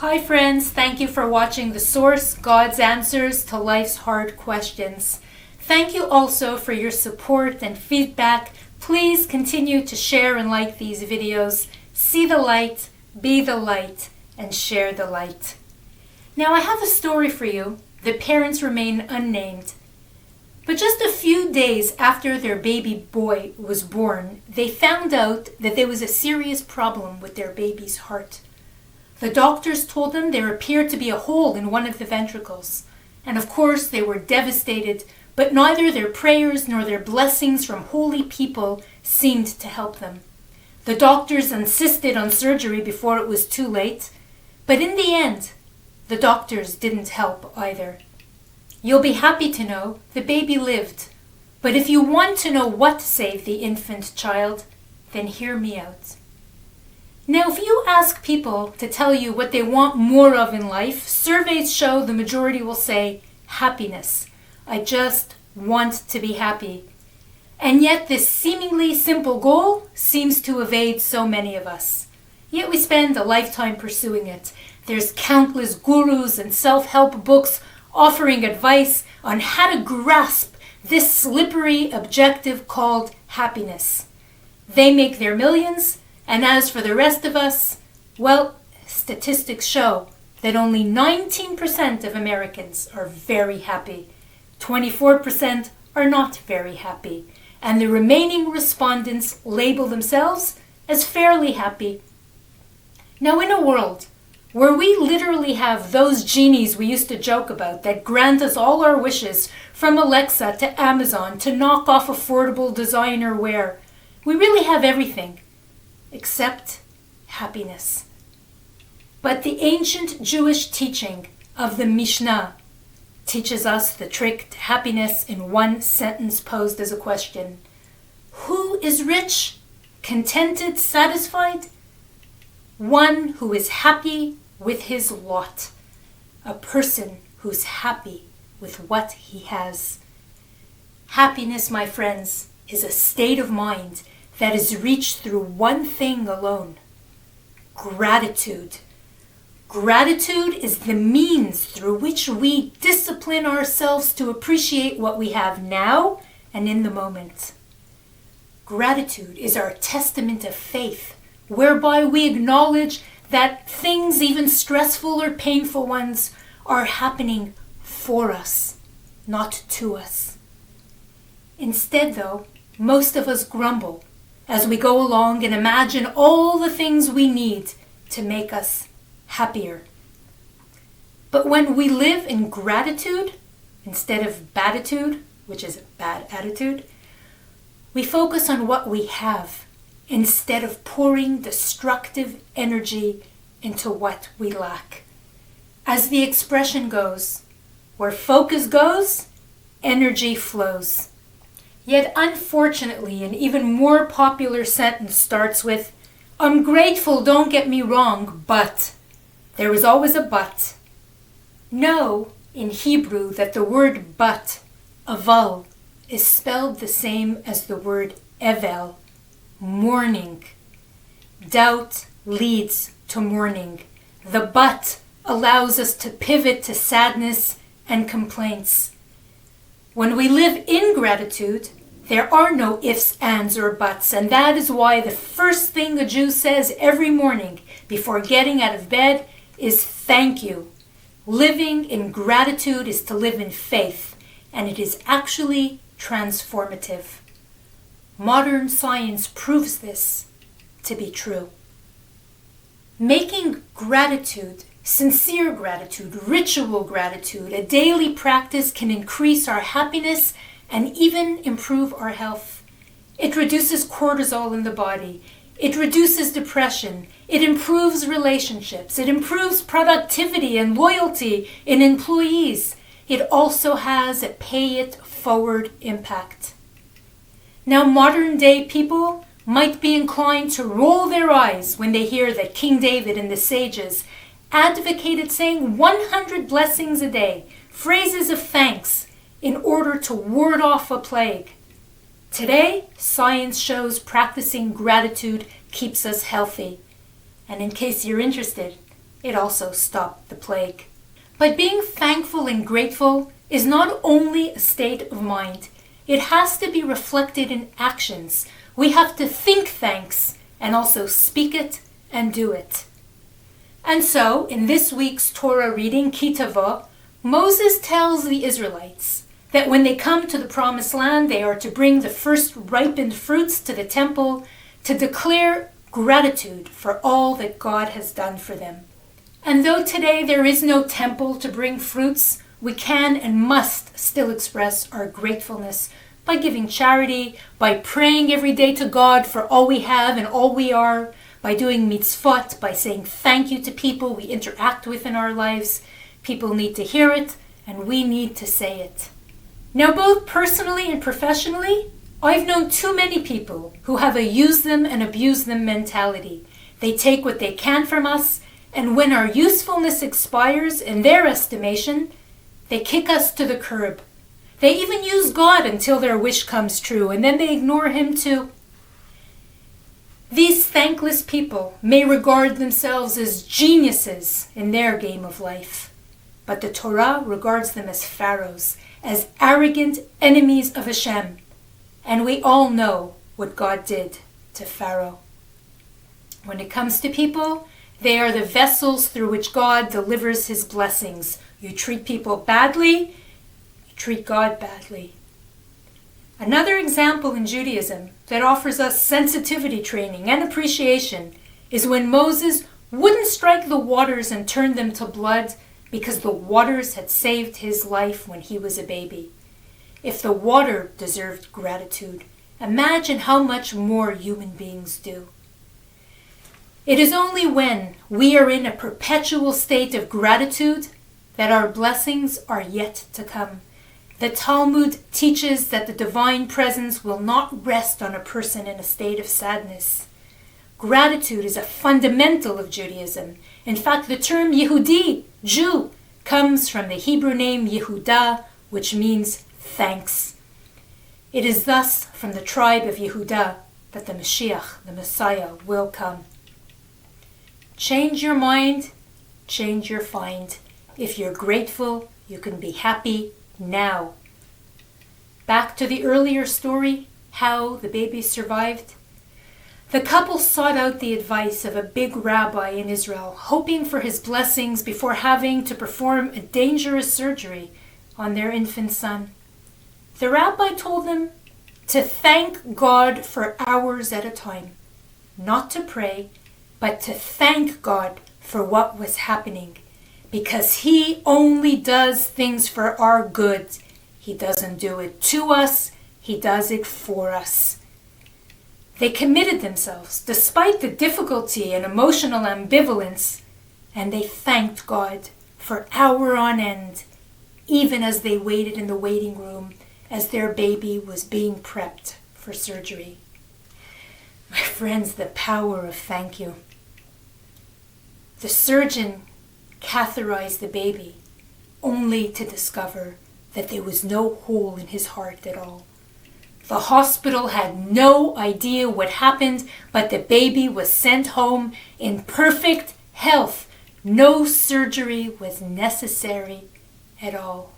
Hi friends, thank you for watching The Source, God's Answers to Life's Hard Questions. Thank you also for your support and feedback. Please continue to share and like these videos. See the light, be the light, and share the light. Now I have a story for you. The parents remain unnamed. But just a few days after their baby boy was born, they found out that there was a serious problem with their baby's heart. The doctors told them there appeared to be a hole in one of the ventricles. And of course they were devastated, but neither their prayers nor their blessings from holy people seemed to help them. The doctors insisted on surgery before it was too late, but in the end, the doctors didn't help either. You'll be happy to know the baby lived, but if you want to know what saved the infant child, then hear me out. Now, if you ask people to tell you what they want more of in life, surveys show the majority will say happiness. I just want to be happy. And yet this seemingly simple goal seems to evade so many of us. Yet we spend a lifetime pursuing it. There's countless gurus and self-help books offering advice on how to grasp this slippery objective called happiness. They make their millions, and as for the rest of us, well, statistics show that only 19% of Americans are very happy. 24% are not very happy, and the remaining respondents label themselves as fairly happy. Now, in a world where we literally have those genies we used to joke about that grant us all our wishes, from Alexa to Amazon to knock off affordable designer wear, we really have everything except happiness. But the ancient Jewish teaching of the Mishna teaches us the trick to happiness in one sentence posed as a question. Who is rich, contented, satisfied? One who is happy with his lot. A person who's happy with what he has. Happiness, my friends, is a state of mind that is reached through one thing alone: gratitude. Gratitude is the means through which we discipline ourselves to appreciate what we have now and in the moment. Gratitude is our testament of faith, whereby we acknowledge that things, even stressful or painful ones, are happening for us, not to us. Instead, though, most of us grumble as we go along and imagine all the things we need to make us happier. But when we live in gratitude instead of batitude, which is a bad attitude, we focus on what we have instead of pouring destructive energy into what we lack. As the expression goes, where focus goes, energy flows. Yet unfortunately, an even more popular sentence starts with, I'm grateful, don't get me wrong, but. There is always a but. Know in Hebrew that the word but, aval, is spelled the same as the word evel, mourning. Doubt leads to mourning. The but allows us to pivot to sadness and complaints. When we live in gratitude, there are no ifs, ands, or buts, and that is why the first thing a Jew says every morning before getting out of bed is thank you. Living in gratitude is to live in faith, and it is actually transformative. Modern science proves this to be true. Making gratitude, sincere gratitude, ritual gratitude, a daily practice can increase our happiness and even improve our health. It reduces cortisol in the body. It reduces depression. It improves relationships. It improves productivity and loyalty in employees. It also has a pay-it-forward impact. Now, modern day people might be inclined to roll their eyes when they hear that King David and the sages advocated saying 100 blessings a day, phrases of thanks, in order to ward off a plague. Today, science shows practicing gratitude keeps us healthy. And in case you're interested, it also stopped the plague. But being thankful and grateful is not only a state of mind. It has to be reflected in actions. We have to think thanks and also speak it and do it. And so, in this week's Torah reading, Tavo, Moses tells the Israelites that when they come to the Promised Land, they are to bring the first ripened fruits to the temple to declare gratitude for all that God has done for them. And though today there is no temple to bring fruits, we can and must still express our gratefulness by giving charity, by praying every day to God for all we have and all we are, by doing mitzvot, by saying thank you to people we interact with in our lives. People need to hear it, and we need to say it. Now, both personally and professionally, I've known too many people who have a use them and abuse them mentality. They take what they can from us, and when our usefulness expires in their estimation, they kick us to the curb. They even use God until their wish comes true, and then they ignore Him too. These thankless people may regard themselves as geniuses in their game of life, but the Torah regards them as pharaohs, as arrogant enemies of Hashem, and we all know what God did to Pharaoh. When it comes to people, they are the vessels through which God delivers His blessings. You treat people badly, you treat God badly. Another example in Judaism that offers us sensitivity training and appreciation is when Moses wouldn't strike the waters and turn them to blood because the waters had saved his life when he was a baby. If the water deserved gratitude, imagine how much more human beings do. It is only when we are in a perpetual state of gratitude that our blessings are yet to come. The Talmud teaches that the divine presence will not rest on a person in a state of sadness. Gratitude is a fundamental of Judaism. In fact, the term Yehudi, Jew, comes from the Hebrew name Yehudah, which means thanks. It is thus from the tribe of Yehudah that the Mashiach, the Messiah, will come. Change your mind, change your find. If you're grateful, you can be happy now. Back to the earlier story, how the baby survived. The couple sought out the advice of a big rabbi in Israel, hoping for his blessings before having to perform a dangerous surgery on their infant son. The rabbi told them to thank God for hours at a time, not to pray, but to thank God for what was happening, because He only does things for our good. He doesn't do it to us, He does it for us. They committed themselves despite the difficulty and emotional ambivalence, and they thanked God for hour on end, even as they waited in the waiting room as their baby was being prepped for surgery. My friends, the power of thank you. The surgeon catheterized the baby only to discover that there was no hole in his heart at all. The hospital had no idea what happened, but the baby was sent home in perfect health. No surgery was necessary at all.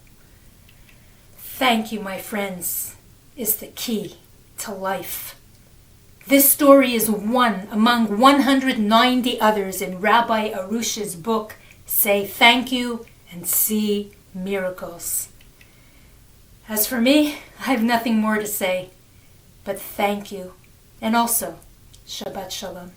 Thank you, my friends, is the key to life. This story is one among 190 others in Rabbi Arush's book, Say Thank You and See Miracles. As for me, I have nothing more to say, but thank you, and also Shabbat Shalom.